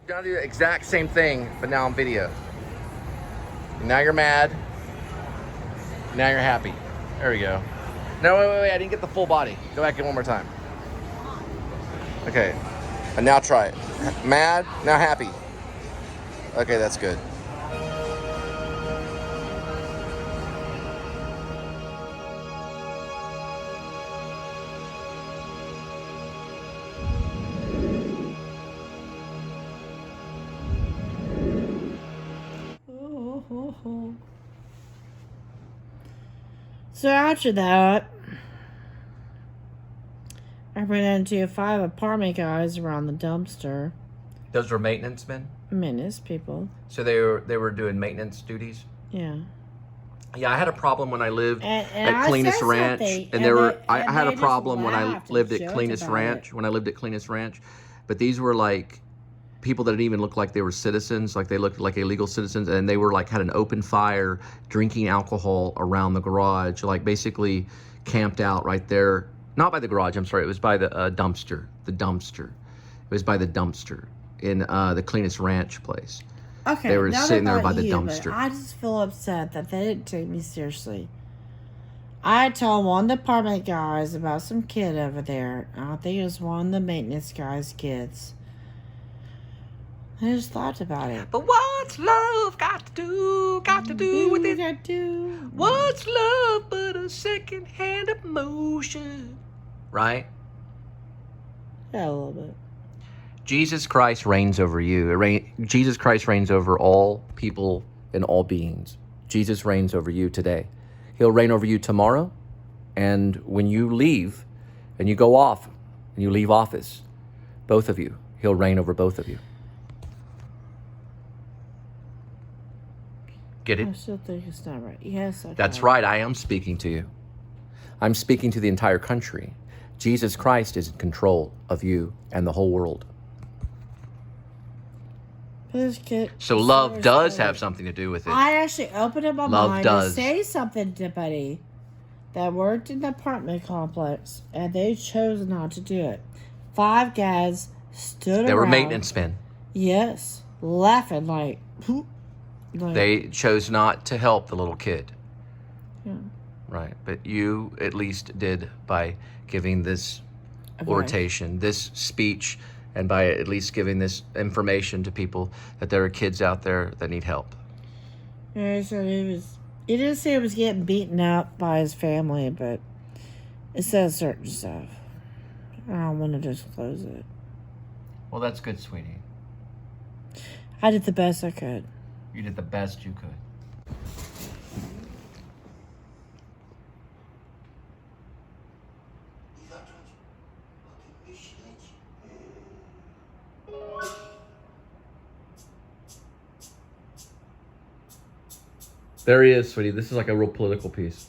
You're gonna do the exact same thing, but now on video. Now you're mad. Now you're happy. There we go. No, wait, I didn't get the full body. Go back in one more time. Okay, and now try it. Mad, now happy. Okay, that's good. So after that, I ran into 5 apartment guys around the dumpster. Those were maintenance men? Menace people. So they were doing maintenance duties? Yeah. Yeah, I had a problem when I lived And at I Cleanest said Ranch, something, and I had a just problem when I laughed and lived at joked Cleanest about Ranch. it. When I lived at Cleanest Ranch, but these were like people that didn't even look like they were citizens, like they looked like illegal citizens, and they were like had an open fire, drinking alcohol around the garage, like basically camped out right there. Not by the garage, I'm sorry, it was by the dumpster. The dumpster. It was by the dumpster in the Cleanest Ranch place. Okay, They were not sitting there about by the you, dumpster. But I just feel upset that they didn't take me seriously. I told one of the apartment guys about some kid over there. I think it was one of the maintenance guys' kids. I just thought about it. But what's love got to do with it? Got to. What's love but a second-hand emotion? Right? Yeah, a little bit. Jesus Christ reigns over you. Jesus Christ reigns over all people and all beings. Jesus reigns over you today. He'll reign over you tomorrow. And when you leave and you go off and you leave office, both of you, he'll reign over both of you. Get it? I still think it's not right. Yes, okay. That's right. I am speaking to you. I'm speaking to the entire country. Jesus Christ is in control of you and the whole world. So love does have something to do with it. I actually opened up my Love mind does. to say something to Buddy that worked in the apartment complex, and they chose not to do it. 5 guys stood around. They were maintenance men. Yes, laughing like They chose not to help the little kid. Yeah. Right. But you at least did by giving this oration, this speech, and by at least giving this information to people that there are kids out there that need help. Yeah, so he didn't say he was getting beaten up by his family, but it says certain stuff. I don't want to disclose it. Well, that's good, sweetie. I did the best I could. You did the best you could. There he is, sweetie. This is like a real political piece.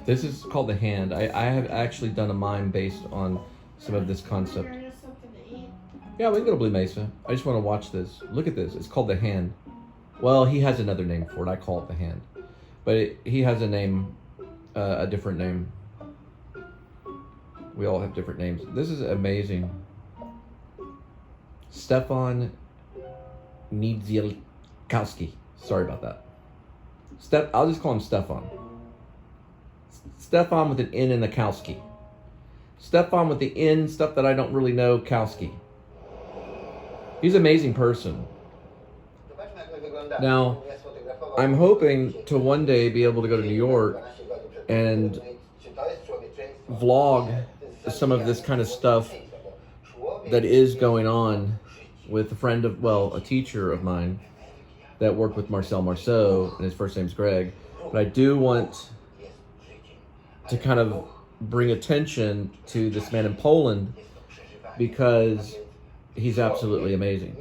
This is called The Hand. I have actually done a mime based on some of this concept. Yeah, we can go to Blue Mesa. I just want to watch this. Look at this. It's called The Hand. Well, he has another name for it. I call it The Hand. But he has a name, a different name. We all have different names. This is amazing. Stefan Niedzielkowski. Sorry about that. I'll just call him Stefan. Stefan with an N in the Kowski. Stefan with the N, stuff that I don't really know, Kowski. He's an amazing person. Now, I'm hoping to one day be able to go to New York and vlog some of this kind of stuff that is going on with a teacher of mine that worked with Marcel Marceau, and his first name's Greg. But I do want to kind of bring attention to this man in Poland because he's absolutely amazing.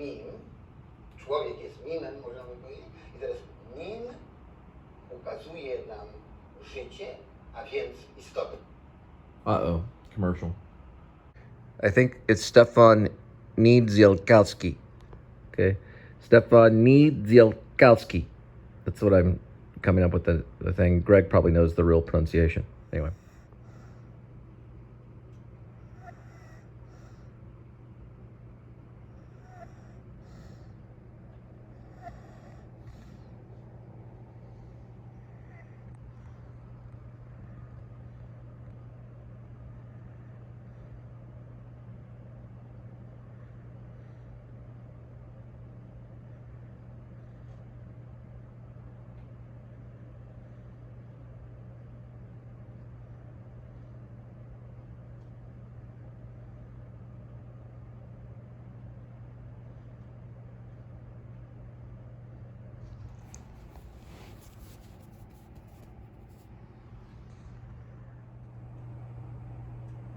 Uh-oh, commercial. I think it's Stefan Niedzielkowski. Okay, Stefan Niedzielkowski. That's what I'm coming up with the thing. Greg probably knows the real pronunciation. Anyway.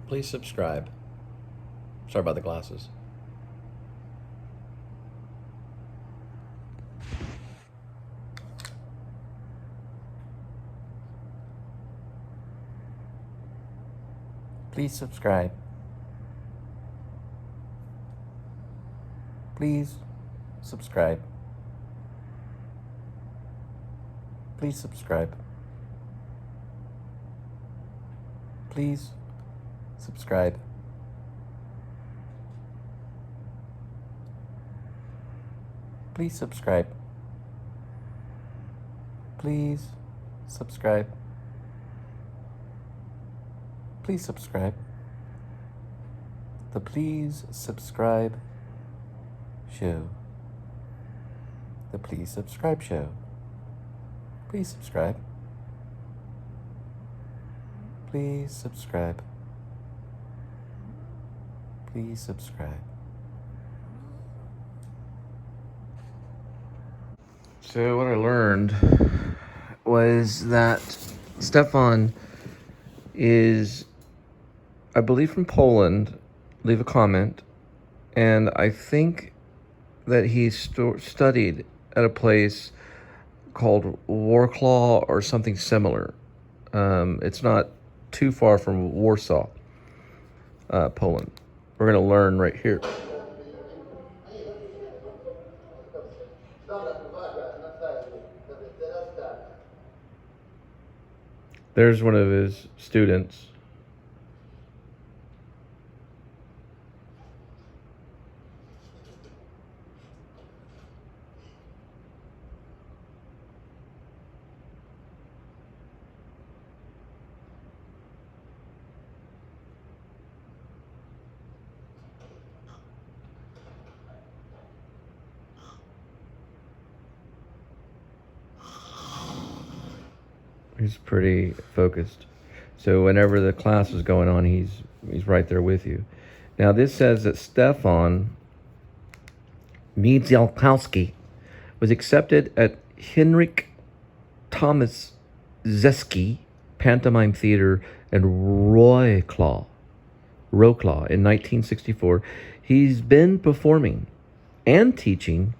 Please subscribe. Sorry about the glasses. Please subscribe. Please subscribe. Please subscribe. Please subscribe. Please subscribe. Please subscribe. Please subscribe. The Please Subscribe Show. The Please Subscribe Show. Please subscribe. Please subscribe. Please subscribe. So what I learned was that Stefan is, I believe, from Poland. Leave a comment. And I think that he studied at a place called Warklaw or something similar. It's not too far from Warsaw, Poland. We're going to learn right here. There's one of his students. He's pretty focused. So whenever the class is going on, he's right there with you. Now this says that Stefan Niedzielkowski was accepted at Henryk Thomas Zeski Pantomime Theater in Wrocław in 1964. He's been performing and teaching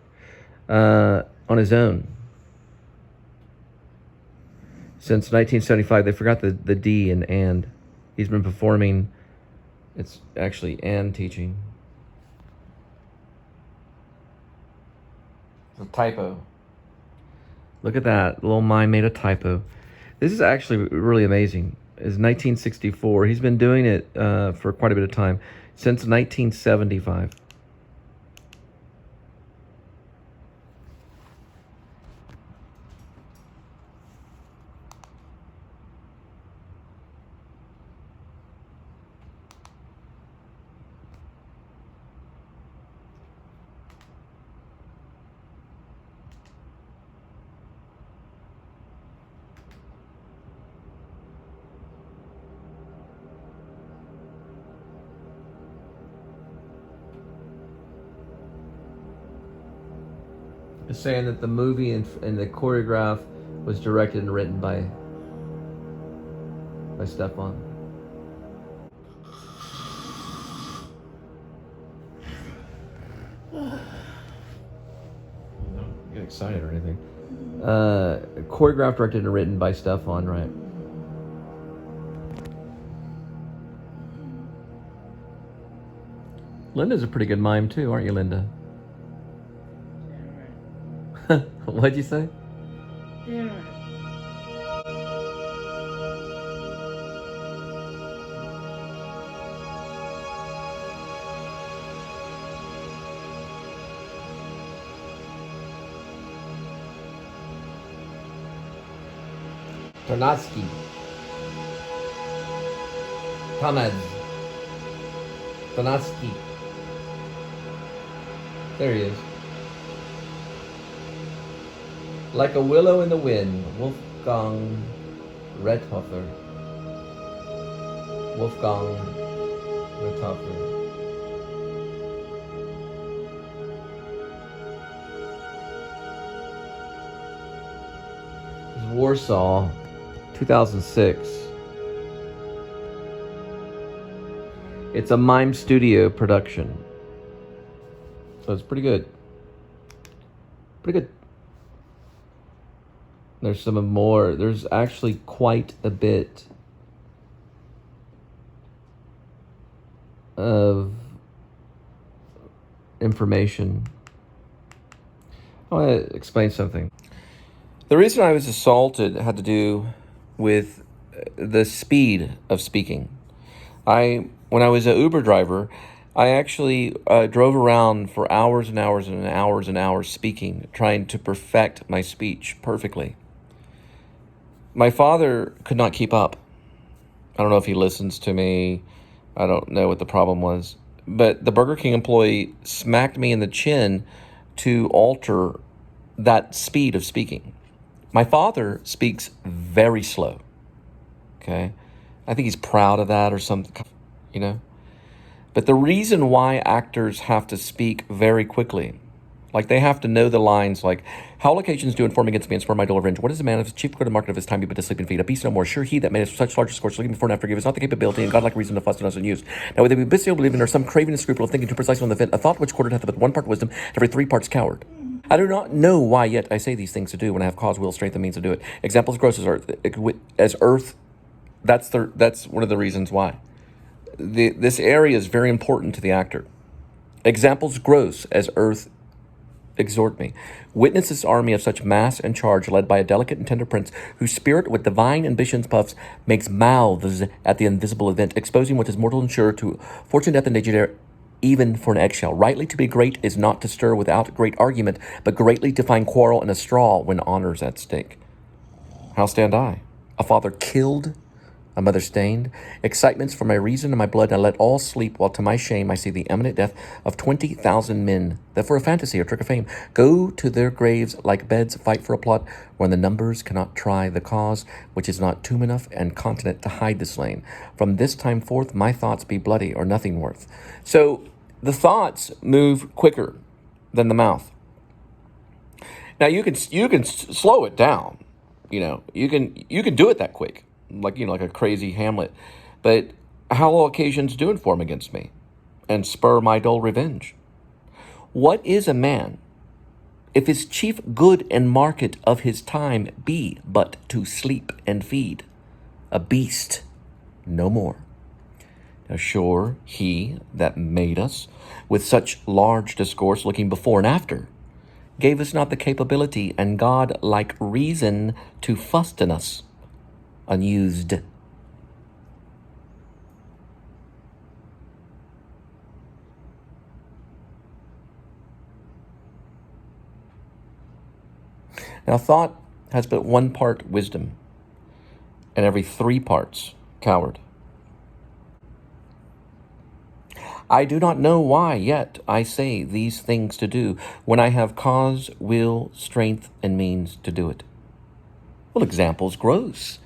on his own since 1975. They forgot the D in and. He's been performing. It's actually and teaching. It's a typo. Look at that. Little mime made a typo. This is actually really amazing. It's 1964. He's been doing it for quite a bit of time. Since 1975. Is saying that the movie and the choreograph was directed and written by Stefan. Don't get excited or anything. Choreographed, directed, and written by Stefan, right? Linda's a pretty good mime too, aren't you, Linda? What'd you say? Yeah. Tarnowski. Tamaz. Tarnowski. There he is. Like a willow in the wind, Wolfgang Redhofer. Wolfgang Redhofer. This is Warsaw, 2006. It's a mime studio production. So it's pretty good. Pretty good. There's some more. There's actually quite a bit of information. I want to explain something. The reason I was assaulted had to do with the speed of speaking. When I was an Uber driver, I actually drove around for hours and hours and hours and hours speaking, trying to perfect my speech perfectly. My father could not keep up. I don't know if he listens to me. I don't know what the problem was. But the Burger King employee smacked me in the chin to alter that speed of speaking. My father speaks very slow. Okay? I think he's proud of that or something, you know? But the reason why actors have to speak very quickly, like they have to know the lines like, how occasions do inform against me and spur my dull revenge? What is a man of the chief good of market of his time be but to sleep and feed? A beast no more. Sure he that made such large discourse sleeping before and after give is not the capability and godlike reason to fuss and us and use. Now whether we bestial believing or some craving and scruple of thinking too precisely on the vent, a thought which quartered hath but one part wisdom, every 3 parts coward. I do not know why yet I say these things to do when I have cause, will, strength, and means to do it. Examples gross as earth. That's one of the reasons why. This area is very important to the actor. Examples gross as earth exhort me. Witness this army of such mass and charge, led by a delicate and tender prince, whose spirit with divine ambitions puffs, makes mouths at the invisible event, exposing what is mortal and sure to fortune, death, and danger, even for an eggshell. Rightly to be great is not to stir without great argument, but greatly to find quarrel in a straw when honor's at stake. How stand I? A father killed, a mother stained, excitements for my reason and my blood, and I let all sleep, while to my shame I see the imminent death of 20,000 men, that for a fantasy or trick of fame go to their graves like beds, fight for a plot, when the numbers cannot try the cause, which is not tomb enough and continent to hide the slain. From this time forth my thoughts be bloody or nothing worth. So the thoughts move quicker than the mouth. Now you can slow it down. You can do it that quick, like a crazy Hamlet. But how will occasions do inform against me, and spur my dull revenge? What is a man, if his chief good and market of his time be but to sleep and feed? A beast, no more. Now sure, he that made us with such large discourse, looking before and after, gave us not the capability and God-like reason to fusten us unused. Now thought has but 1 part wisdom, and every 3 parts coward. I do not know why yet I say these things to do, when I have cause, will, strength, and means to do it. Well, examples gross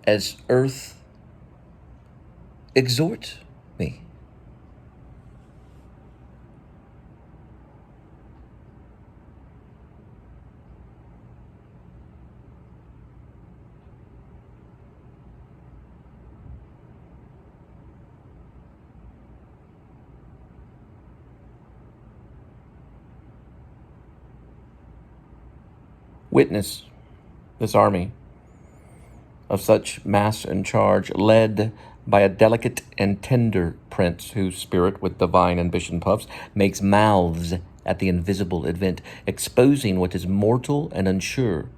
as earth exhort me. Witness this army of such mass and charge, led by a delicate and tender prince whose spirit with divine ambition puffs makes mouths at the invisible event, exposing what is mortal and unsure.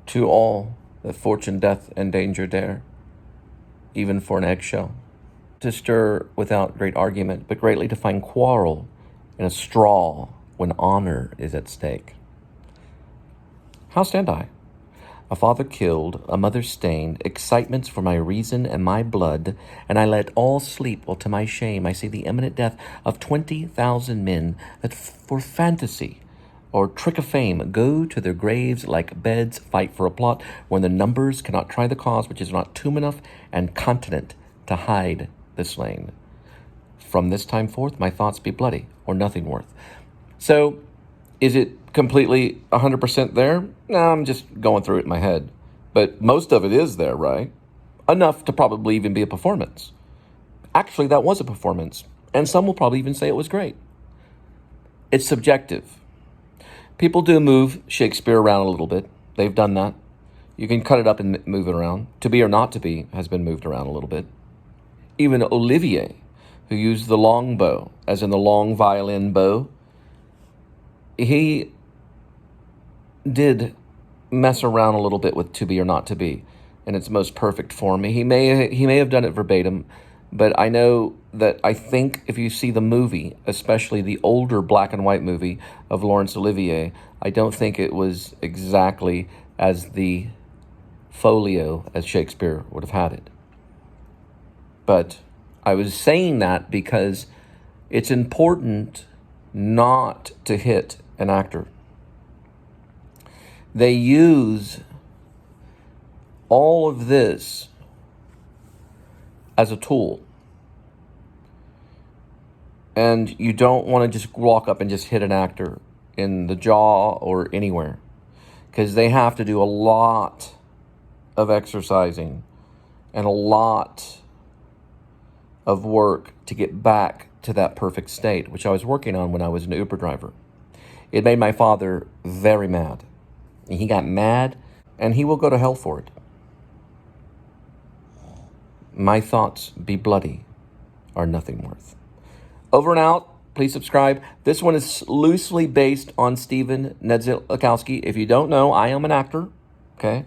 To all that fortune, death, and danger dare, even for an eggshell, to stir without great argument, but greatly to find quarrel in a straw when honor is at stake. How stand I? A father killed, a mother stained, excitements for my reason and my blood, and I let all sleep, while to my shame I see the imminent death of 20,000 men that for fantasy or trick of fame go to their graves like beds, fight for a plot, when the numbers cannot try the cause which is not tomb enough and continent to hide the slain. From this time forth my thoughts be bloody, or nothing worth. So, is it completely 100% there? No, I'm just going through it in my head. But most of it is there, right? Enough to probably even be a performance. Actually, that was a performance. And some will probably even say it was great. It's subjective. People do move Shakespeare around a little bit. They've done that. You can cut it up and move it around. To be or not to be has been moved around a little bit. Even Olivier, who used the long bow, as in the long violin bow, he did mess around a little bit with to be or not to be in its most perfect form. He may have done it verbatim, but I know that I think if you see the movie, especially the older black and white movie of Laurence Olivier, I don't think it was exactly as the folio as Shakespeare would have had it. But I was saying that because it's important not to hit an actor. They use all of this as a tool. And you don't want to just walk up and just hit an actor in the jaw or anywhere, because they have to do a lot of exercising and a lot of work to get back to that perfect state, which I was working on when I was an Uber driver. It made my father very mad. He got mad, and he will go to hell for it. My thoughts be bloody, are nothing worth. Over and out. Please subscribe. This one is loosely based on Stephen Nedzilakowski. If you don't know, I am an actor. Okay?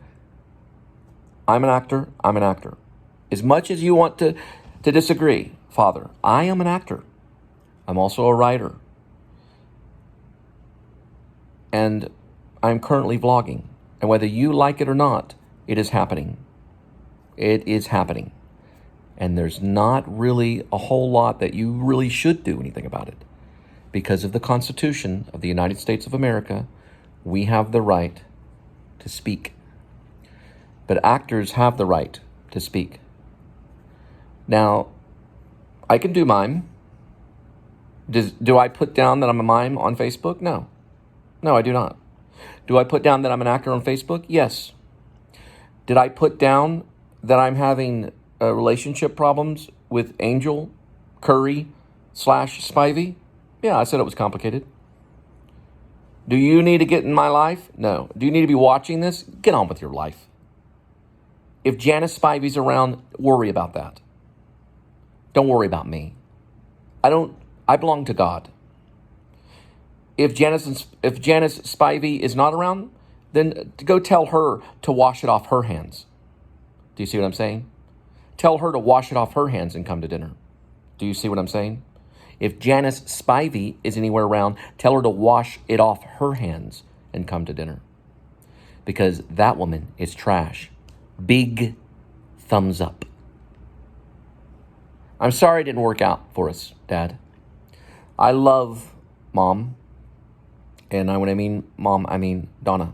I'm an actor. I'm an actor. As much as you want to disagree, Father, I am an actor. I'm also a writer. And I'm currently vlogging. And whether you like it or not, it is happening. It is happening. And there's not really a whole lot that you really should do anything about it. Because of the Constitution of the United States of America, we have the right to speak. But actors have the right to speak. Now, I can do mime. Do I put down that I'm a mime on Facebook? No. No, I do not. Do I put down that I'm an actor on Facebook? Yes. Did I put down that I'm having relationship problems with Angel Curry / Spivey? Yeah, I said it was complicated. Do you need to get in my life? No. Do you need to be watching this? Get on with your life. If Janice Spivey's around, worry about that. Don't worry about me. I belong to God. If Janice Spivey is not around, then go tell her to wash it off her hands. Do you see what I'm saying? Tell her to wash it off her hands and come to dinner. Do you see what I'm saying? If Janice Spivey is anywhere around, tell her to wash it off her hands and come to dinner. Because that woman is trash. Big thumbs up. I'm sorry it didn't work out for us, Dad. I love Mom. And when I mean Mom, I mean Donna.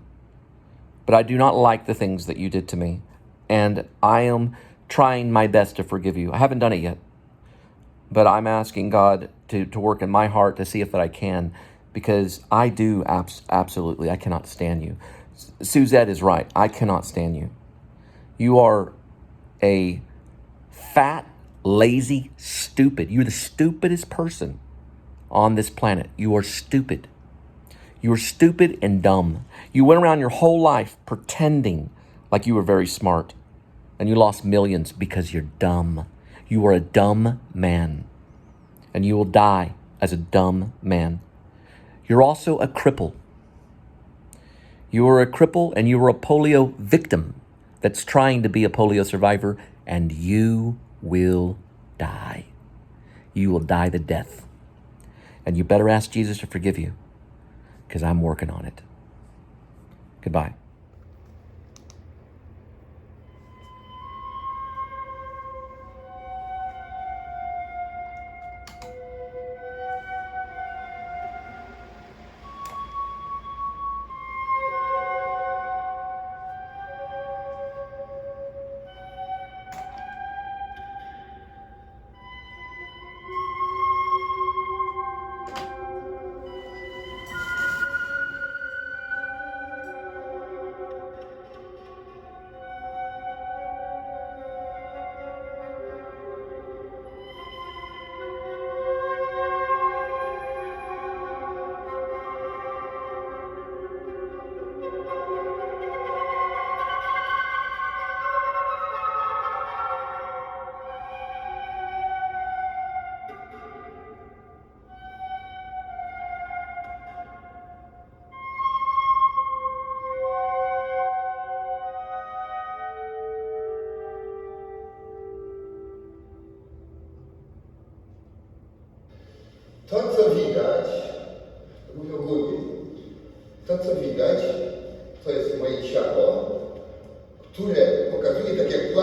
But I do not like the things that you did to me. And I am trying my best to forgive you. I haven't done it yet. But I'm asking God to work in my heart to see if that I can. Because I do absolutely, I cannot stand you. Suzette is right. I cannot stand you. You are a fat, lazy, stupid. You're the stupidest person on this planet. You are stupid. You are stupid and dumb. You went around your whole life pretending like you were very smart, and you lost millions because you're dumb. You are a dumb man, and you will die as a dumb man. You're also a cripple. You are a cripple, and you are a polio victim that's trying to be a polio survivor, and you will die. You will die the death. And you better ask Jesus to forgive you, because I'm working on it. Goodbye. To, co widać, mówię ogólnie, to, co widać, to jest moje ciało, które pokazuje tak jak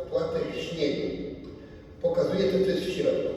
płatek śniegu. Pokazuje to, co jest w środku.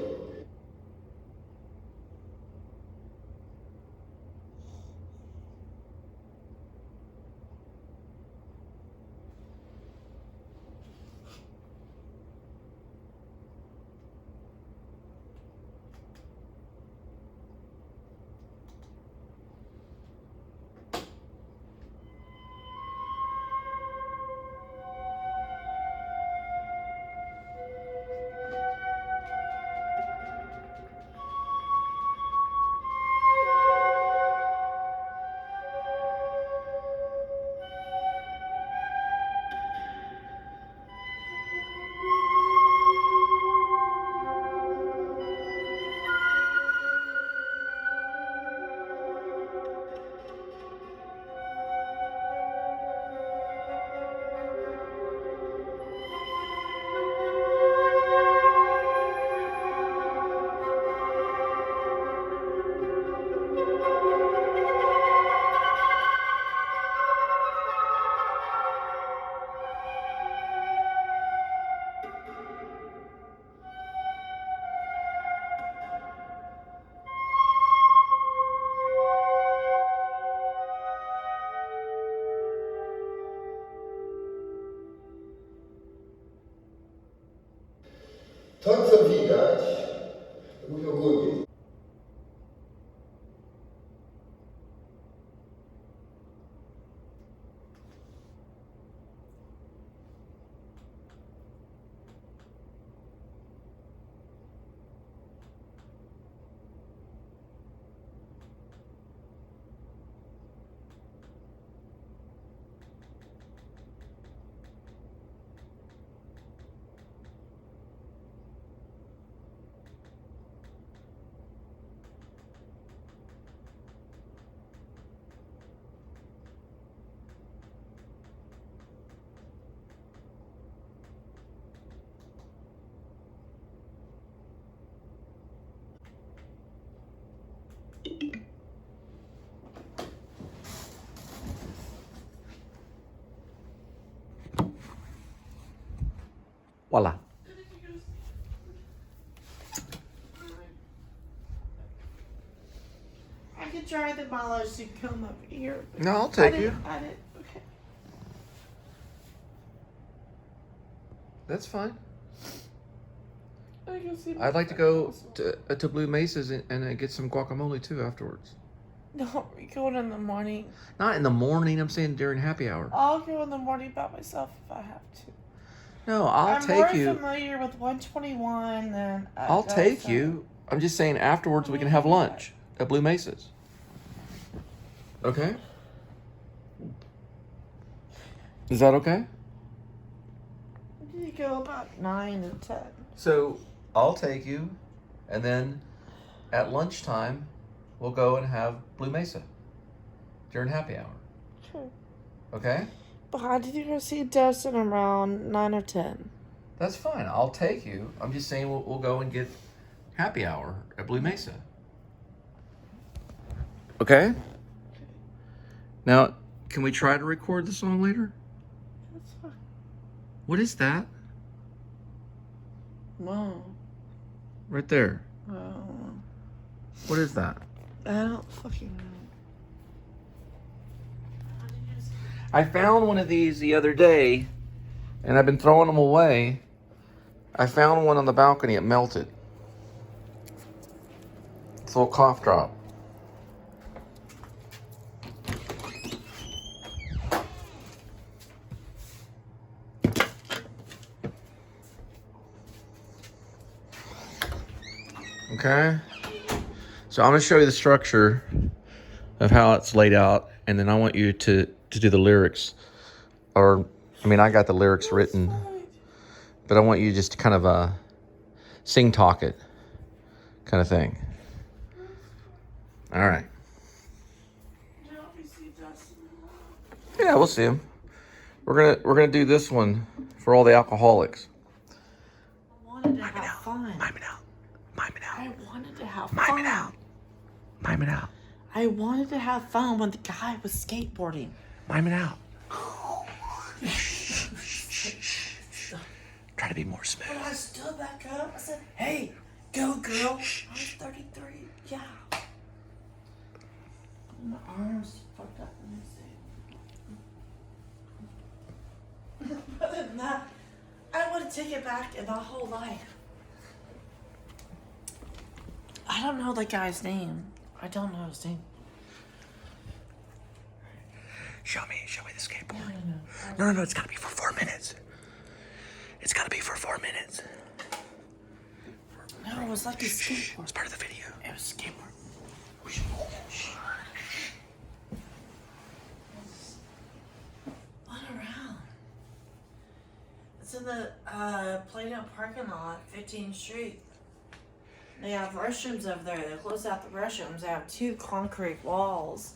To, co widać, mówię ogólnie. Voila. I could try the mallows to come up here. No, I'll take you. I didn't. Okay. That's fine. I can see I'd like to go to Blue Mesas and get some guacamole too afterwards. No, we go in the morning. Not in the morning. I'm saying during happy hour. I'll go in the morning by myself if I have to. No, I'll I'm take more you. familiar with 121 than I'll take you. I'm just saying afterwards we can have lunch at Blue Mesa's. Okay? Is that okay? You go about 9 to 10. So I'll take you, and then at lunchtime we'll go and have Blue Mesa during happy hour. Sure. Okay? But how did you go see Dustin around 9 or 10? That's fine. I'll take you. I'm just saying we'll go and get happy hour at Blue Mesa. Okay? Now, can we try to record the song later? That's fine. What is that? No. Right there. Oh. What is that? I don't fucking know. I found one of these the other day, and I've been throwing them away. I found one on the balcony. It melted. It's a little cough drop. Okay. So I'm going to show you the structure of how it's laid out, and then I want you to do the lyrics. Or, I mean, I got the lyrics written, but I want you just to kind of sing talk it kind of thing. All right. Yeah, we'll see him. We're gonna do this one for all the alcoholics. I wanted to have fun. Mime it out. Mime it out. I wanted to have Mime fun. it out. Mime it out. I wanted to have fun when the guy was skateboarding. Mime it out. Try to be more smooth. When I stood back up, I said, "Hey, go girl." I was 33. Yeah. My arms fucked up. Let me see. Other than that, I want to take it back in my whole life. I don't know the guy's name. I don't know his name. Show me the skateboard. No, it's gotta be for 4 minutes. It's gotta be for 4 minutes. No, it was like a skateboard. It's part of the video. It was a skateboard. Run around. It's in the Plano parking lot, 15th Street. They have restrooms over there. They close out the restrooms. They have 2 concrete walls.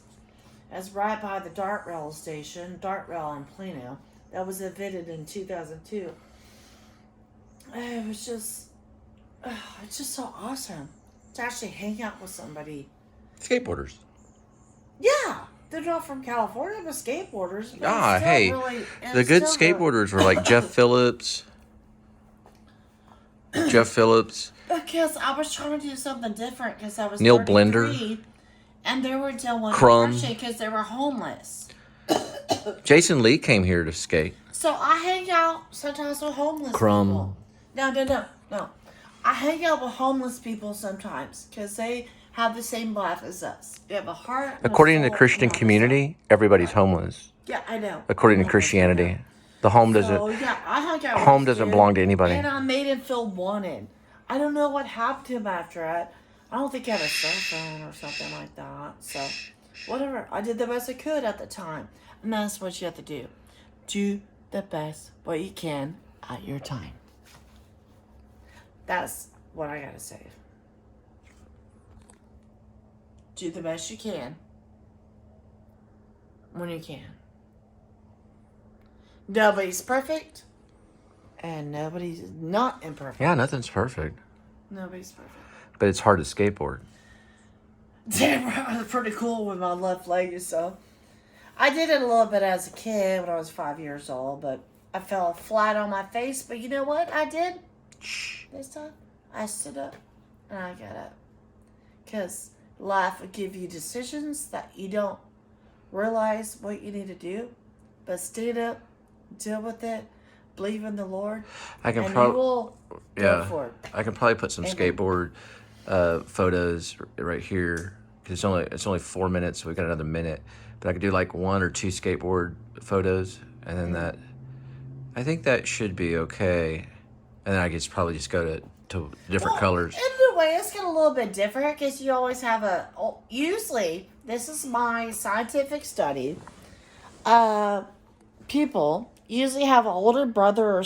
It's right by the Dart Rail station, Dart Rail in Plano. That was invented in 2002. It was just, it's just so awesome to actually hang out with somebody. Skateboarders. Yeah, they're not from California, but skateboarders. But Ah, it's still hey, really, the it's good still skateboarders were like Jeff Phillips. Because I was trying to do something different because I was Neil 33, Blender. and they were doing Crumb. because they were homeless. Jason Lee came here to skate. So I hang out sometimes with homeless Crumb. people. No. I hang out with homeless people sometimes because they have the same life as us. They have a heart. And According a to soul the Christian and all community, everybody's homeless. that. Yeah, I know. According to Homeless, Christianity, yeah. the home So doesn't. yeah, I hung out. Home with doesn't him, belong to anybody. And I made him feel wanted. I don't know what happened to him after that. I don't think he had a cell phone or something like that. So, whatever. I did the best I could at the time. And that's what you have to do. Do the best what you can at your time. That's what I gotta say. Do the best you can when you can. Nobody's perfect. And nobody's not imperfect. Yeah, nothing's perfect, Nobody's perfect. but it's hard to skateboard. Damn, I was pretty cool with my left leg, so. I did it a little bit as a kid when I was 5 years old, but I fell flat on my face. But you know what I did? This time, I stood up and I got up. Because life will give you decisions that you don't realize what you need to do. But stand up, deal with it, believe in the Lord, I can and you probably, will go for it. I can probably put some Amen. skateboard photos right here because it's only 4 minutes, so we got another minute. But I could do like 1 or 2 skateboard photos, and then I think that should be okay. And then I guess probably just go to different colors. In a way, it's got a little bit different because you always have usually, this is my scientific study, people usually have an older brother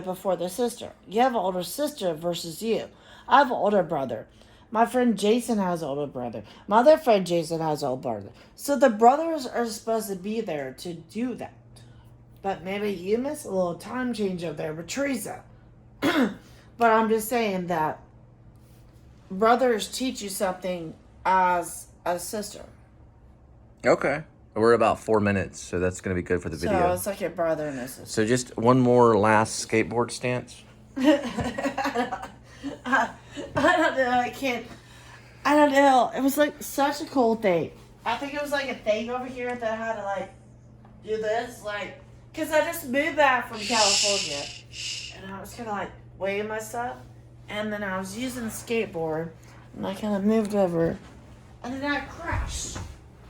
before their sister. You have an older sister versus you. I have an older brother. My friend Jason has an older brother. My other friend Jason has an older brother. So the brothers are supposed to be there to do that. But maybe you miss a little time change up there with Teresa. But I'm just saying that brothers teach you something as a sister. Okay. We're about 4 minutes, so that's going to be good for the video. So it's like a brother and a sister. So just one more last skateboard stance. I don't know. I don't know. It was like such a cool thing. I think it was like a thing over here that I had to like do this, like, because I just moved back from California, and I was kind of like weighing my stuff, and then I was using the skateboard, and I kind of moved over, and then I crashed.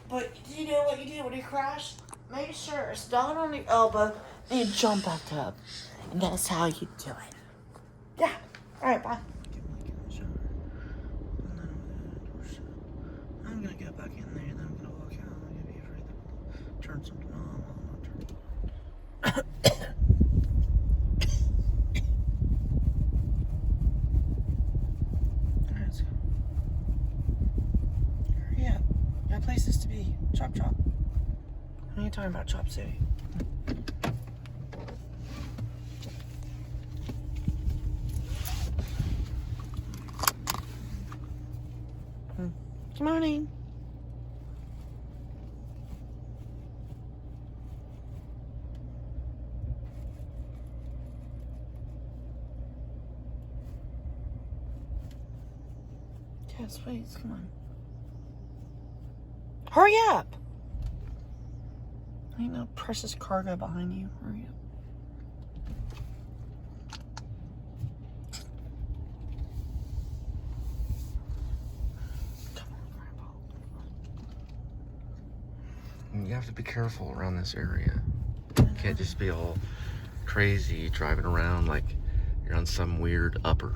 But do you know what you do when you crash? Make sure it's not on your elbow, and you jump back up, and that's how you do it. Yeah. All right. Bye. I'm gonna go back in there, and I'm gonna walk out. I'm gonna be afraid to turn something on. Alright, let's go. Hurry up. Got places to be. Chop chop. What are you talking about, Chop City? Good morning. Yes, please, come on. Hurry up! Ain't no precious cargo behind you. Hurry up. Come on, Grandpa. You have to be careful around this area. You can't just be all crazy driving around like you're on some weird upper.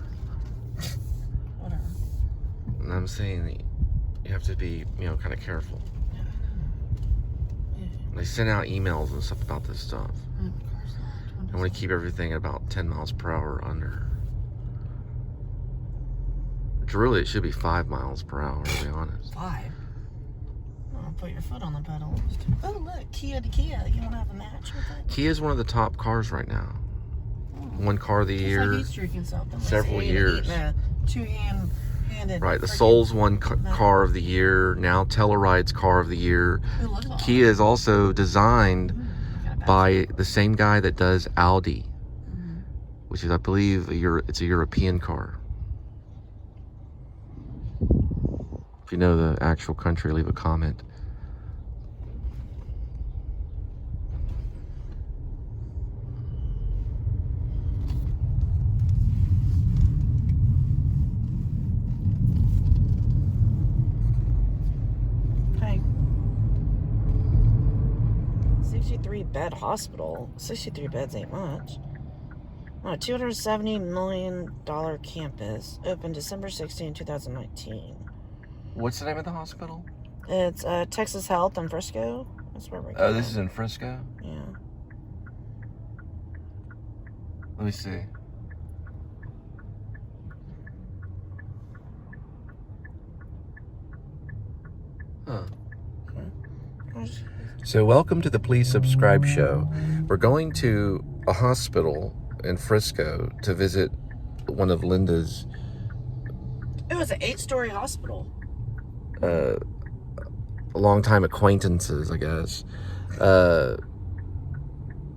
Whatever. And I'm saying that you have to be, kind of careful. Yeah, I know. Yeah. They send out emails and stuff about this stuff. Of course not. I want to keep everything at about 10 miles per hour under. Which really, it should be 5 miles per hour, to be honest. 5? Oh, put your foot on the pedal. Oh, look, Kia to Kia. You want to have a match with it? Kia is one of the top cars right now. Oh. One car of the year. It's like he's drinking something. Several years. Two-handed. Right, the Soul's won car of the year. Now Telluride's car of the year. Kia is also designed by the same guy that does Audi, which is, I believe, it's a European car. If you know the actual country, leave a comment. Hey. 63-bed hospital. 63 beds ain't much. On a $270 million campus. Opened December 16, 2019. What's the name of the hospital? It's Texas Health in Frisco. That's where we're going. Oh, this is in Frisco? Yeah. Let me see. Huh. So welcome to the Please Subscribe show. We're going to a hospital in Frisco to visit one of Linda's It was an 8-story hospital. longtime acquaintances, I guess.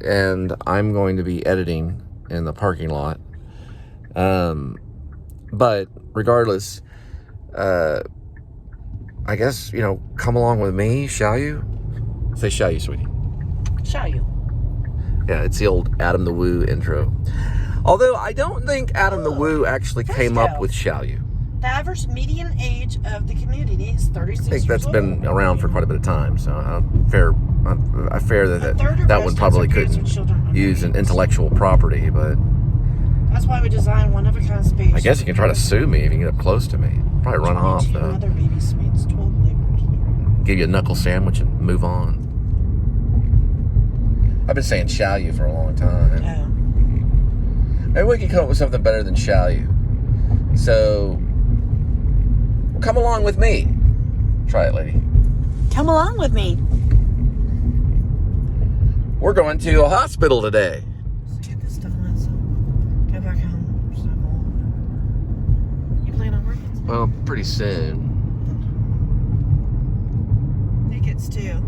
And I'm going to be editing in the parking lot. But regardless, I guess, come along with me, shall you? Say shall you, sweetie. Shall you? Yeah, it's the old Adam the Woo intro. Although I don't think Adam the Woo actually came up with shall you. The average median age of the community is 36 I think years that's been around for quite a bit of time, so fair I fear that third of that one residents probably are parents couldn't with children under use an 18. intellectual property, but That's why we designed one of a kind space. I guess you can try to sue me if you get up close to me. Probably run off, 22 though. other baby suites, 12 laborers. Give you a knuckle sandwich and move on. I've been saying shall you for a long time. Yeah. Maybe we can come up with something better than shall you. So, come along with me. Try it, lady. Come along with me. We're going to a hospital today. Let's get this done. So go back home. So you plan on working? Well, pretty soon. Tickets too.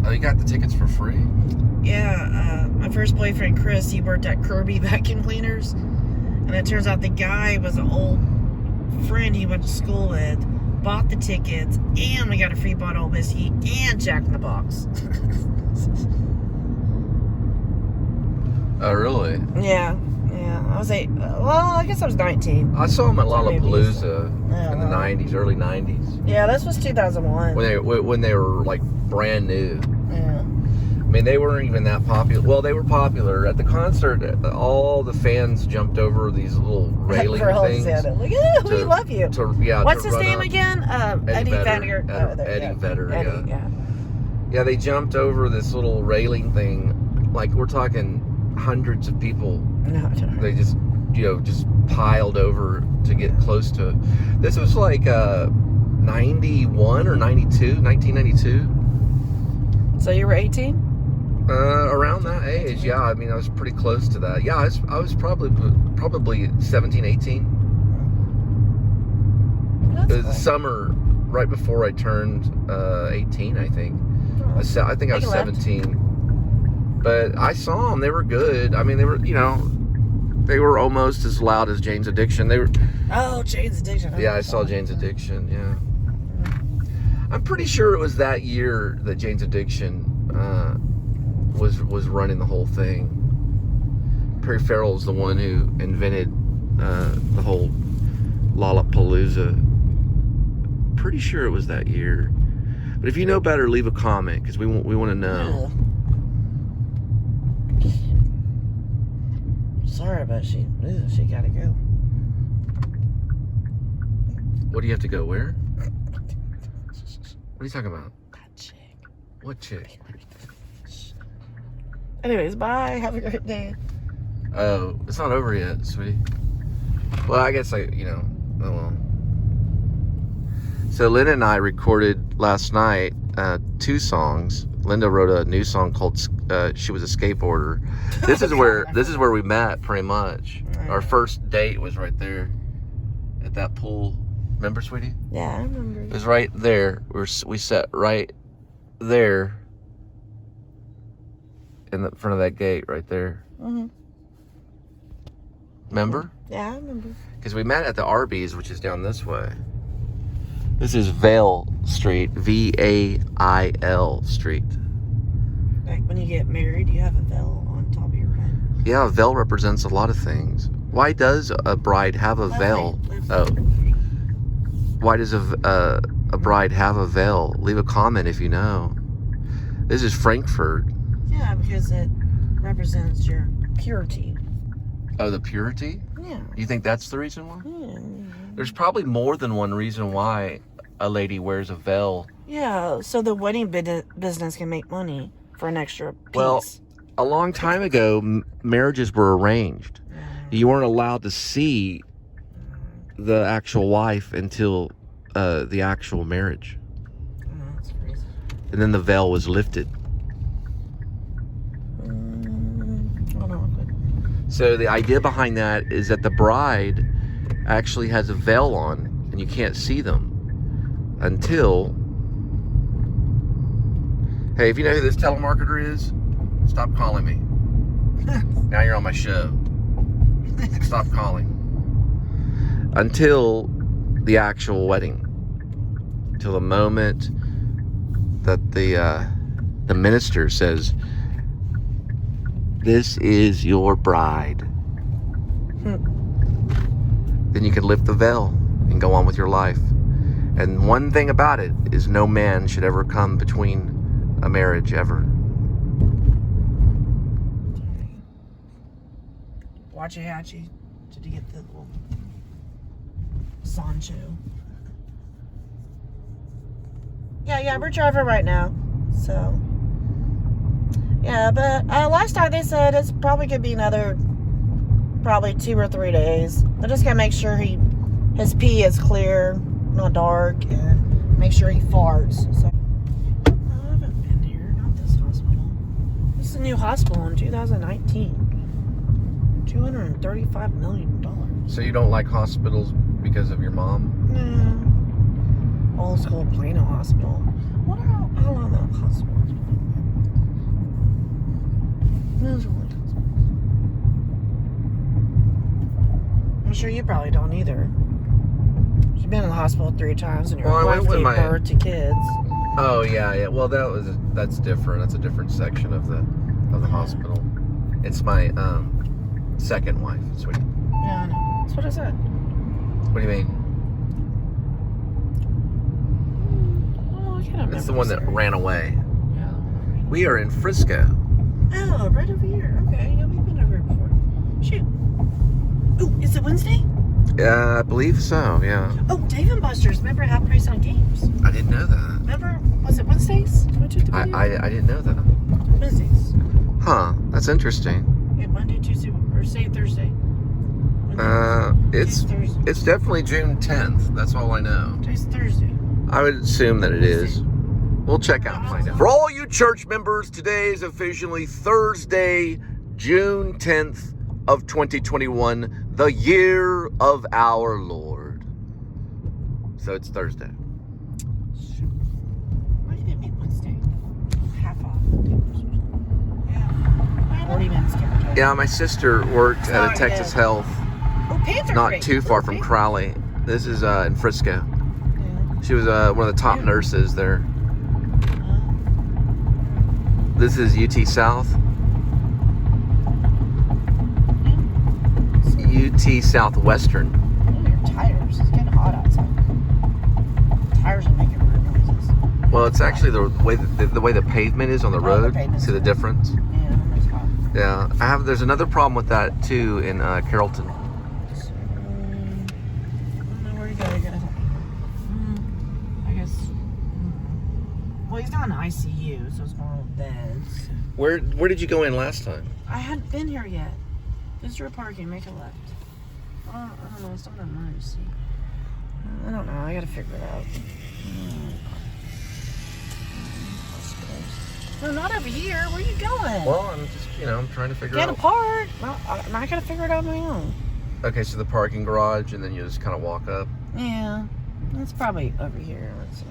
Oh, you got the tickets for free? Yeah, my first boyfriend, Chris, he worked at Kirby Vacuum Cleaners. And it turns out the guy was an old friend he went to school with, bought the tickets, and we got a free bottle of whiskey and Jack in the Box. Oh, really? Yeah. I was I guess I was 19. I saw them at So maybe Lollapalooza Yeah, in the 90s, early 90s. Yeah, this was 2001. When they were like brand new. Yeah. I mean, they weren't even that popular. Well, they were popular. At the concert, all the fans jumped over these little railing things. Like, yeah, we love you. What's his name again? Eddie Vedder. Eddie Vedder, Eddie, yeah. Yeah, they jumped over this little railing thing. Like, we're talking hundreds of people. No. They just piled over to get close to. This was like 91 or 1992. So you were 18? Around that age, yeah. I mean, I was pretty close to that. Yeah, I was probably 17, 18. That's It was the fine. summer right before I turned 18, I think. I think I was 17. But I saw them. They were good. I mean, they were almost as loud as Jane's Addiction. They were. Oh, Jane's Addiction. Yeah, I saw Jane's Addiction. Yeah. I'm pretty sure it was that year that Jane's Addiction was running the whole thing. Perry Farrell's the one who invented the whole Lollapalooza. Pretty sure it was that year. But if you know better, leave a comment because we want to know. Yeah. Sorry, but she gotta go. What do you have to go? Where? What are you talking about? That chick. What chick? Anyways, bye. Have a great day. Oh, it's not over yet, sweetie. Well, I guess oh well. So Linda and I recorded last night 2 songs. Linda wrote a new song called "She Was a Skateboarder." This is where we met, pretty much. Our first date was right there at that pool. Remember, sweetie? Yeah, I remember. It was right there. We sat right there in the front of that gate right there. Mm-hmm. Remember? Yeah, I remember. Because we met at the Arby's, which is down this way. This is Vail Street, Vail Street. Like when you get married, you have a veil on top of your head. Yeah, a veil represents a lot of things. Why does a bride have a veil? Oh. Why does a bride have a veil? Leave a comment if you know. This is Frankfurt. Yeah, because it represents your purity. Oh, the purity? Yeah. You think that's the reason why? Yeah. There's probably more than one reason why a lady wears a veil. Yeah, so the wedding business can make money for an extra piece. Well, a long time ago, marriages were arranged. You weren't allowed to see the actual wife until the actual marriage. Oh, that's crazy. And then the veil was lifted. Hold on, quick. So the idea behind that is that the bride actually has a veil on and you can't see them until... Hey, if you know who this telemarketer is, stop calling me. Now you're on my show. Stop calling. Until the actual wedding. Till the moment that the minister says, "This is your bride." Then you can lift the veil and go on with your life. And one thing about it is no man should ever come between a marriage ever. Watchahatchee. Did you get the little Sancho? Yeah, we're driving right now. So, yeah, but last time they said it's probably going to be another, probably 2 or 3 days. I just got to make sure his pee is clear, not dark, and make sure he farts. So, I haven't been here, not this hospital. This is a new hospital in 2019. $235 million. So you don't like hospitals because of your mom? No. Old school Plano Hospital. What how long that hospital is? Miserable. I'm sure you probably don't either. You've been in the hospital 3 times and your wife gave birth to kids. Oh yeah. Well, that's different. That's a different section of the hospital. It's my second wife, sweetie. Yeah, I know. That's what I said. What do you mean? Oh, I can't remember. It's the one that ran away. Yeah. We are in Frisco. Oh, right over here. Okay, yeah, we've been over here before. Shoot. Oh, is it Wednesday? I believe so, yeah. Oh, Dave & Buster's. Remember Half Price on Games? I didn't know that. Remember, was it Wednesdays? I didn't know that. Wednesdays. Huh, that's interesting. Yeah, Monday, Tuesday, or say Thursday. It's definitely June 10th. That's all I know. Today's Thursday. I would assume that it is. We'll check out and find out. For all you church members, today is officially Thursday, June 10th of 2021, the year of our Lord. So it's Thursday. Why did it mean Wednesday? Half off. Yeah. 40 minutes, give or take. Yeah, my sister worked at a Texas Health, not too far from Crowley. This is in Frisco. Yeah. She was one of the top nurses there. This is UT South. UT Southwestern. Oh, your tires. It's getting hot outside. Tires are making weird noises. Well, it's actually the way the pavement is on the road. See the difference? Yeah, it's hot. Yeah, there's another problem with that too in Carrollton. I don't know where you gotta get it. I guess. Well, he's not in ICU, so it's more on beds. Where did you go in last time? I hadn't been here yet. Visitor parking, make a left. I don't know, it's not on mine, see. I don't know, I gotta figure it out. No, not over here. Where are you going? Well, I'm just, I'm trying to figure out. Get apart. Well, I gotta figure it out on my own. Okay, so the parking garage, and then you just kind of walk up. Yeah, it's probably over here. Let's see.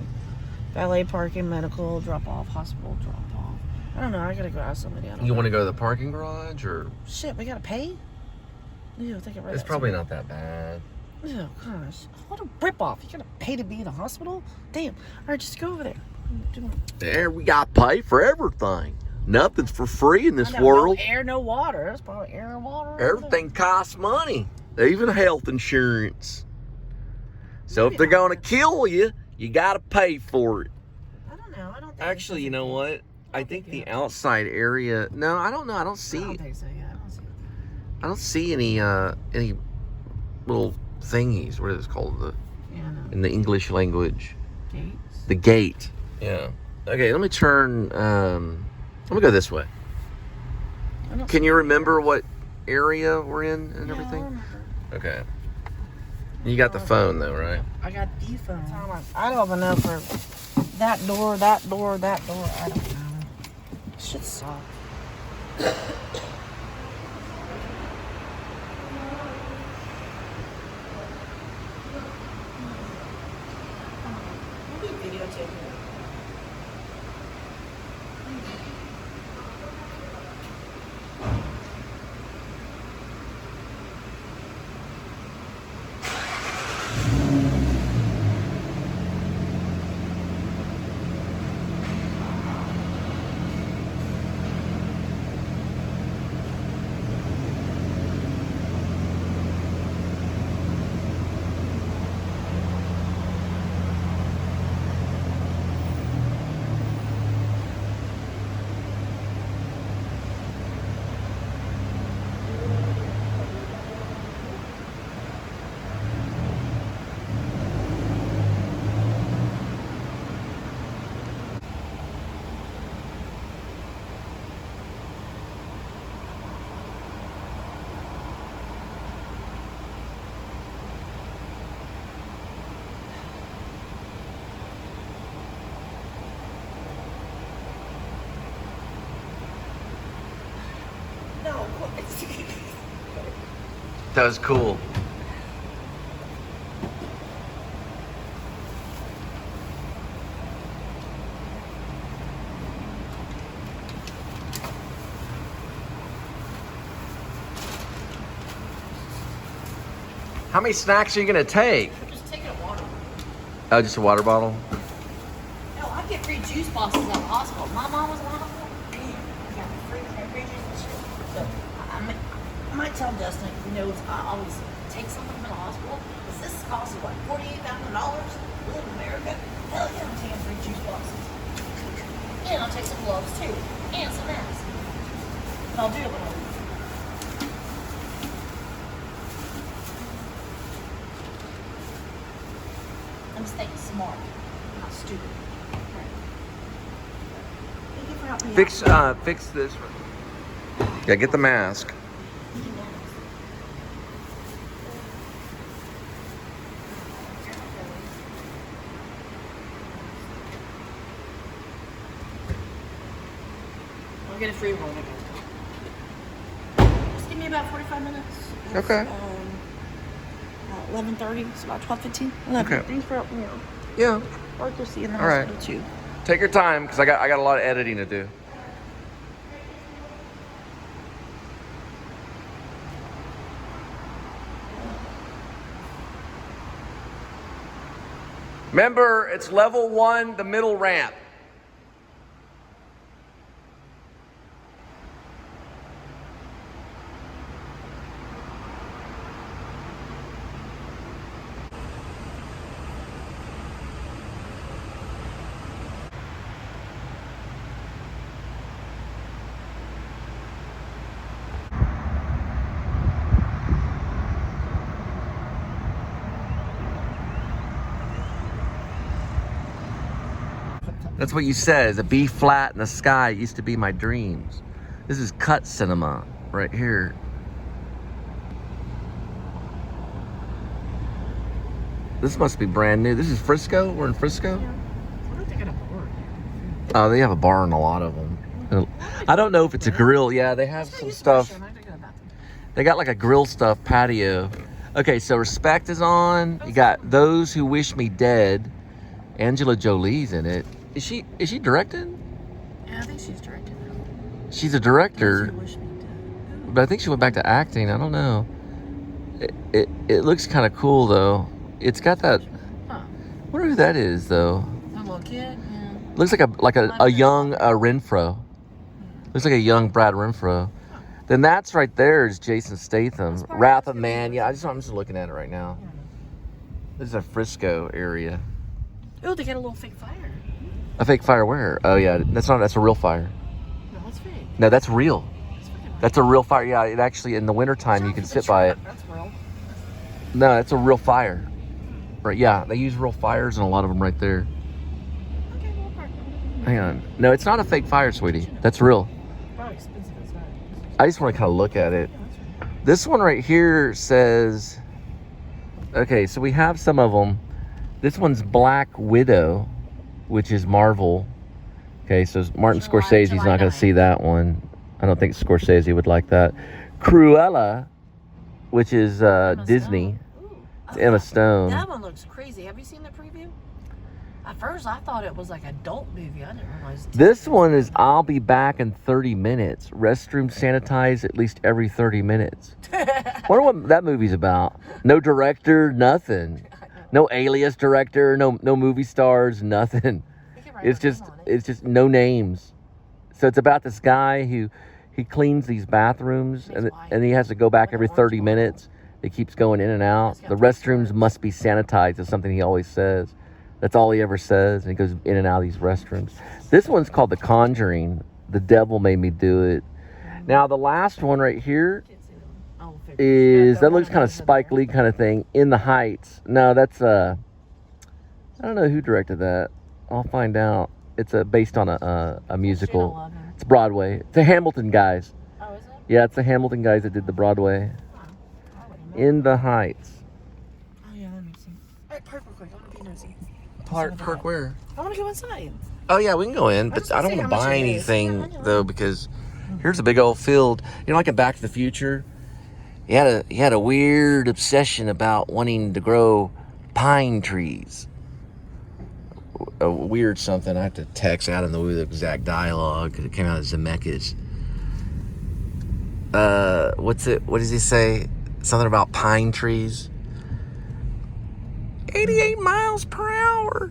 Valet parking, medical, drop off, hospital, drop off. I don't know. I gotta go ask somebody. You want to go to the parking garage, or? Shit, we gotta pay? Ew, I think I read It's that probably somewhere. not that bad. Oh, gosh. What a ripoff. You gotta pay to be in a hospital? Damn. Alright, just go over there. There, we got to pay for everything. Nothing's for free in this I know, world. No air, no water. That's probably air and water. Everything costs money, even health insurance. So Maybe if they're not. going to kill you, you got to pay for it. I don't know. I don't think Actually, you know what? I think think the outside area. No, I don't know. I don't I see. don't think so, yeah. I don't see any little thingies. What is it called? Yeah, no. In the English language. Gates. The gate. Yeah. Okay, let me turn. Let me go this way. Can you remember what area we're in and everything? I remember. Okay. You got the phone though, right? I got the phone. I don't even know for that door, that door, that door. I don't know. Shit sucks. that was cool. How many snacks are you gonna take? I'm just taking a water. Oh, just a water bottle? No, I get free juice boxes at the hospital. My mom was in the hospital. I got free juice and shit. So I might tell Dustin if he knows I always take something from the hospital. Because this costs like $48,000. Live in America. Hell yeah, I'm taking free juice boxes. And I'll take some gloves too. And some masks. And I'll do it when I leave. I'm staying smart, not stupid. Right. Thank you for helping me out. Fix this. Yeah, get the mask. I'll get a free one. Just give me about 45 minutes. Okay. 11:30, it's about 12:15. 11. Okay. Thanks for helping me out. Yeah. Or just see you in the All right. hospital too. Take your time, because I got a lot of editing to do. Remember, it's level 1, the middle ramp. That's what you said, is a B flat in the sky used to be my dreams. This is cut cinema right here. This must be brand new. This is Frisco? We're in Frisco? Yeah. What if they got a bar? Oh, they have a bar in a lot of them. I don't know if it's a grill. Yeah, they have some stuff. They got like a grill stuff patio. Okay, so Respect is on. You got Those Who Wish Me Dead. Angela Jolie's in it. Is she directing? Yeah, I think she's directing now. She's a director, Wish Me Dead. but I think she went back to acting. I don't know. It looks kind of cool though. It's got that. Huh. I wonder who that is though. A little kid, yeah. Looks like a young Renfro. Looks like a young Brad Renfro. Then that's right there is Jason Statham. Wrath of Man. Yeah, I'm just looking at it right now. This is a Frisco area. Oh, they got a little fake fire. A fake fire where? Oh yeah, that's a real fire. No, that's fake. No, that's real. That's fucking real. That's a real fire. Yeah, it actually in the wintertime you can sit by it. That's real. No, that's a real fire. Right? Yeah, they use real fires and a lot of them right there. Okay, well, park. Hang on. No, it's not a fake fire, sweetie. That's real. Probably expensive as well. I just want to kind of look at it. This one right here says. Okay, so we have some of them. This one's Black Widow, which is Marvel. Okay, so Martin Scorsese's not going to see that one. I don't think Scorsese would like that. Cruella, which is Disney. It's Emma Stone. That one looks crazy. Have you seen the preview? At first, I thought it was like an adult movie. I didn't realize. This one is I'll be back in 30 minutes. Restroom sanitized at least every 30 minutes. Wonder what that movie's about. No director, nothing. No Alias director, no movie stars, nothing. It's just no names. So it's about this guy who he cleans these bathrooms and he has to go back every 30 minutes. It keeps going in and out. The restrooms must be sanitized is something he always says. That's all he ever says, and he goes in and out of these restrooms. This one's called The Conjuring. The Devil Made Me Do It. Now the last one right here is, that looks kind of Spike Lee kind of thing, In the Heights. No, that's I don't know who directed that. I'll find out. It's based on a musical. It's Broadway. It's the Hamilton guys. Oh, is it? Yeah, it's the Hamilton guys that did the Broadway. In the Heights. Oh yeah, let me see. Alright, park real quick. I want to be nosy. Park where? I want to go inside. Oh yeah, we can go in, but I don't want to buy anything though, because here's a big old field. You know, like in Back to the Future, He had a weird obsession about wanting to grow pine trees. A weird something. I have to text out of the exact dialogue because it came out of Zemeckis. What does he say? Something about pine trees. 88 miles per hour.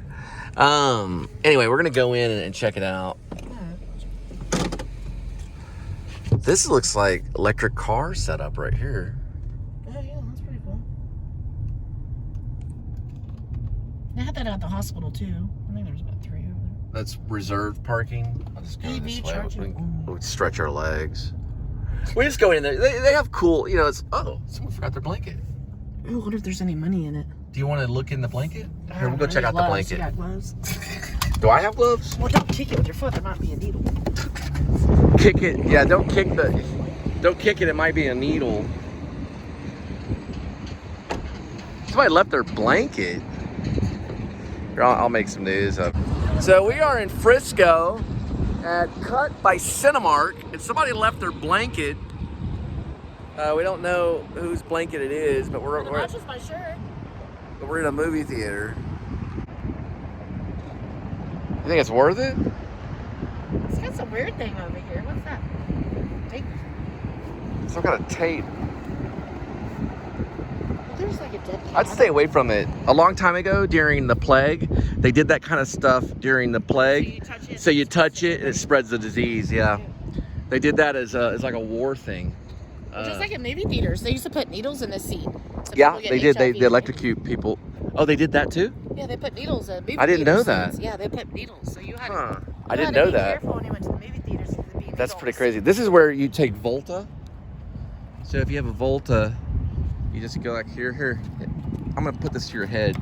Anyway, we're gonna go in and check it out. This looks like electric car setup right here. Oh yeah, that's pretty cool. They had that at the hospital too. I think there's about 3 over there. That's reserved parking. I'll just go EV this way. charging. We stretch our legs. We just go in there. They have cool, it's, someone forgot their blanket. Oh, I wonder if there's any money in it. Do you want to look in the blanket? Here, we'll go check out the blanket. You got gloves? Do I have gloves? Well, don't kick it with your foot. There might be a needle. Kick it. Yeah, don't kick it. It might be a needle. Somebody left their blanket. Here, I'll make some news up. So we are in Frisco at Cut by Cinemark, and somebody left their blanket. We don't know whose blanket it is, but we're matches my shirt. in a movie theater. You think it's worth it? It's got some weird thing over here. What's that? Tape? Some kind of tape. There's like a dead cat. I'd stay away from it. A long time ago, during the plague, they did that kind of stuff during the plague. So you touch it and it spreads the disease. Yeah, they did that as like a war thing. Just like in movie theaters, they used to put needles in the seat. So Yeah, get they did. They HIV. electrocute people. Oh, they did that too? Yeah, they put needles in movie I didn't know theater seats. that. Yeah, they put needles. So you had to, I didn't know be that. careful when you went to the movie theaters. That's pretty crazy. This is where you take Volta. So if you have a Volta, you just go like here. I'm gonna put this to your head.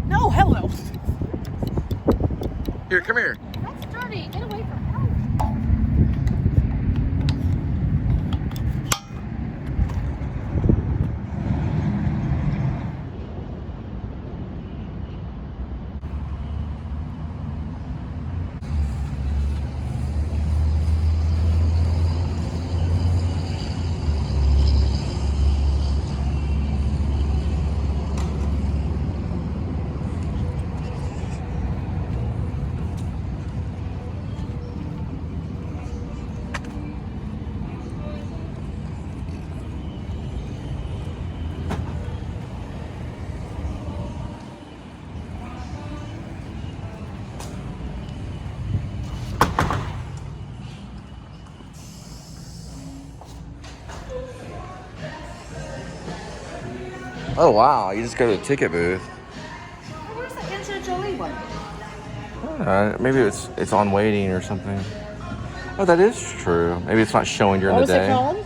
No, hello. Here, come here. That's dirty. Get away from her. Oh wow, you just go to the ticket booth. Where's the Angela Jolie one? Maybe it's on waiting or something. Oh, that is true. Maybe it's not showing during What the was day. it called?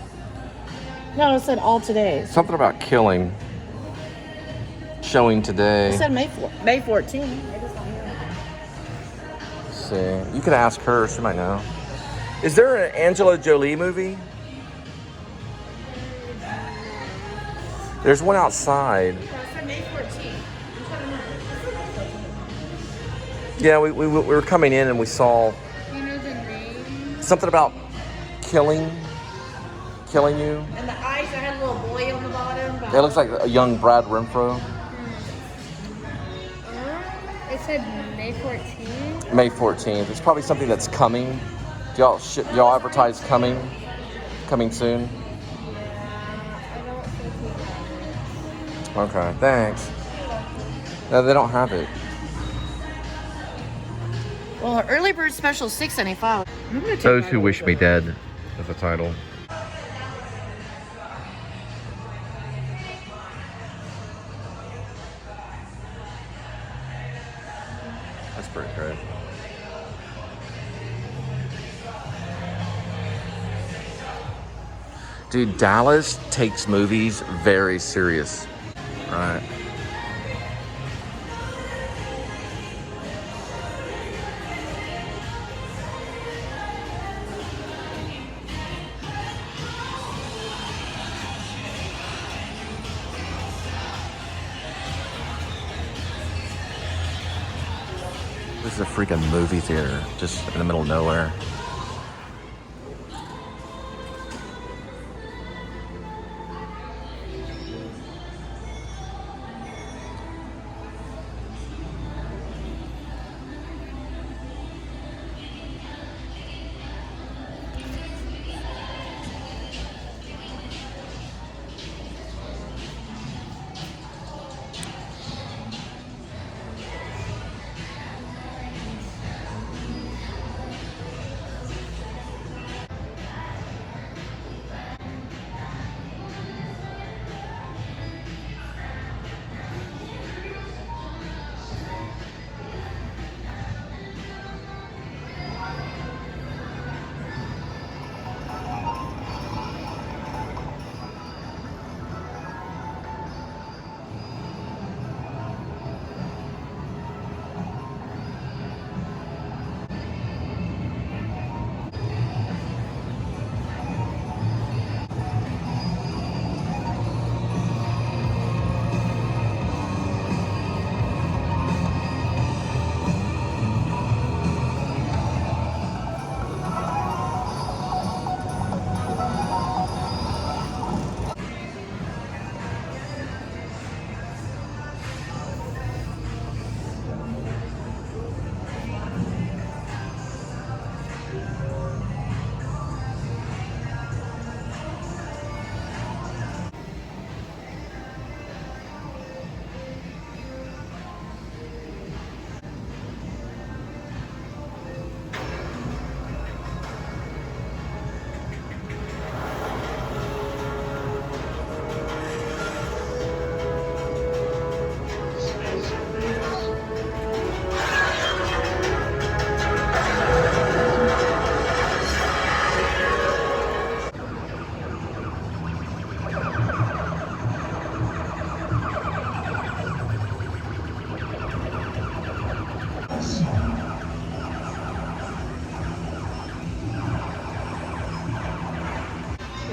No, it said all today. Something about killing. Showing today. It said May 14th. Let's see. You could ask her. She might know. Is there an Angela Jolie movie? There's one outside. It said May 14th. Yeah, we were coming in and we saw You know the name? something about killing you. And the eyes, I had a little boy on the bottom. It looks like a young Brad Renfro. It said May 14th. May 14th. It's probably something that's coming. Do y'all advertise coming soon? I don't think we have. Okay, thanks. No, they don't have it. Well, our early bird special is $6.95. Those Who Wish Me Dead is the title. That's pretty crazy. Dude, Dallas takes movies very serious. Right. This is a freaking movie theater, just in the middle of nowhere.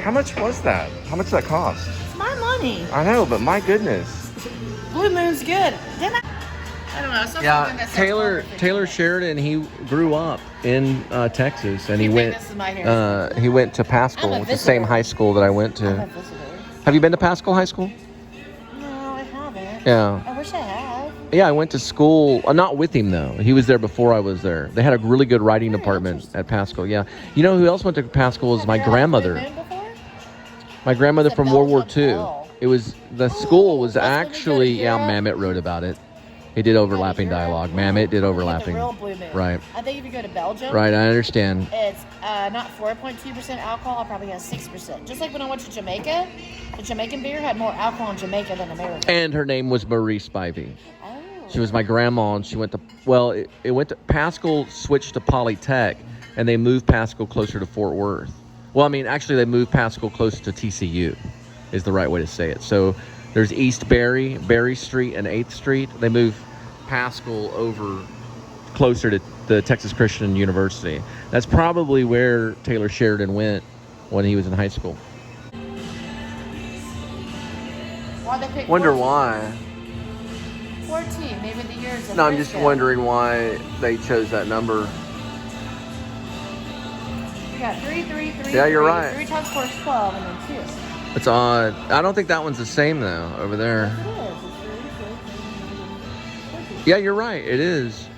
How much was that? How much did that cost? It's my money. I know, but my goodness. Blue Moon's good. Didn't I don't know. I saw something that said Taylor Sheridan, he grew up in Texas, and he You think went this is my hair? he went to Pascal, I'm a the same visitor. high school that I went I'm a to. visitor. Have you been to Pascal High School? No, I haven't. Yeah. I wish I had. Yeah, I went to school, not with him though. He was there before I was there. They had a really good writing department at Pascal. Yeah. You know who else went to Pascal was my Have you heard of Blue grandmother. Moon before? My grandmother It's a from World War Belgian II. belle. It was the school was that's when we go to actually Europe. Mamet wrote about it. He did overlapping Europe. dialogue. Mamet did The overlapping. real Blue Moon. Right. I think if you go to Belgium, Right, I understand. it's not 4.2% alcohol. It probably has 6%. Just like when I went to Jamaica, the Jamaican beer had more alcohol in Jamaica than America. And her name was Marie Spivey. Oh. She was my grandma, and she went to it went to Pascal, switched to Polytech, and they moved Pascal closer to Fort Worth. Well, I mean, actually, they moved Pascal closer to TCU, is the right way to say it. So there's East Berry Street, and 8th Street. They moved Pascal over closer to the Texas Christian University. That's probably where Taylor Sheridan went when he was in high school. Why they pick Wonder 14? why. 14, maybe the years of No, I'm just Frisco. wondering why they chose that number. You got 3, 3, 3. Yeah, you're 3. right. 3 times 4 is 12, and then 2. It's odd. I don't think that one's the same though, over there. Yes, it is. It's 3, 6, Yeah, you're right. It is.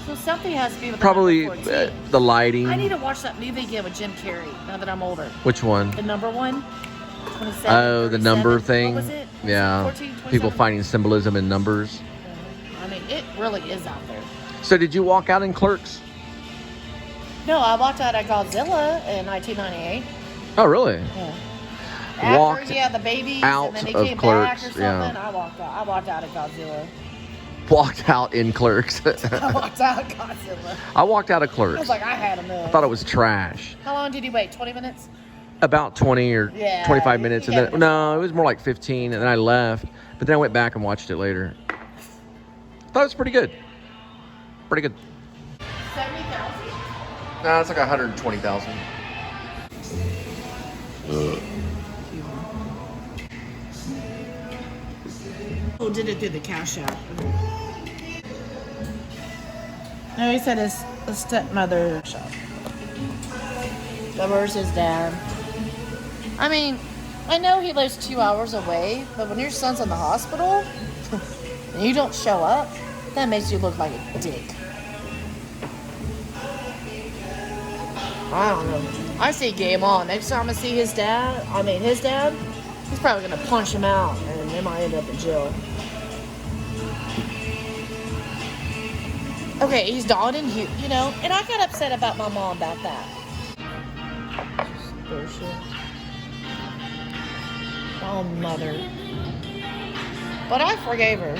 So something has to be with Probably the number 14. the lighting. I need to watch that movie again with Jim Carrey now that I'm older. Which one? The number one. 27, Oh, the 37. number thing. What was it? Yeah. 14, 27? People finding symbolism in numbers. I mean, it really is out there. So did you walk out in Clerks? No, I walked out at Godzilla in 1998. Oh, really? Yeah. Walked After he had the babies out and then he of came Clerks, back or something, yeah. I walked out at Godzilla. Walked out in Clerks. I walked out at Godzilla. I walked out of I Clerks. was like, I had enough. I thought it was trash. How long did you wait? 20 minutes? About 20 or Yeah, 25 minutes. And yeah. then, no, it was more like 15. And then I left. But then I went back and watched it later. Thought it was pretty good. Pretty good. 70,000? No, it's like 120,000. Oh, did it through the cash app? No, he said his stepmother shop. Where's his dad? I mean, I know he lives 2 hours away, but when your son's in the hospital and you don't show up, that makes you look like a dick. I don't know. I see game on. Next time I see his dad, he's probably gonna punch him out and they might end up in jail. Okay, he's dogged in here, you know, and I got upset about my mom about that. Just bullshit. Oh, mother. But I forgave her.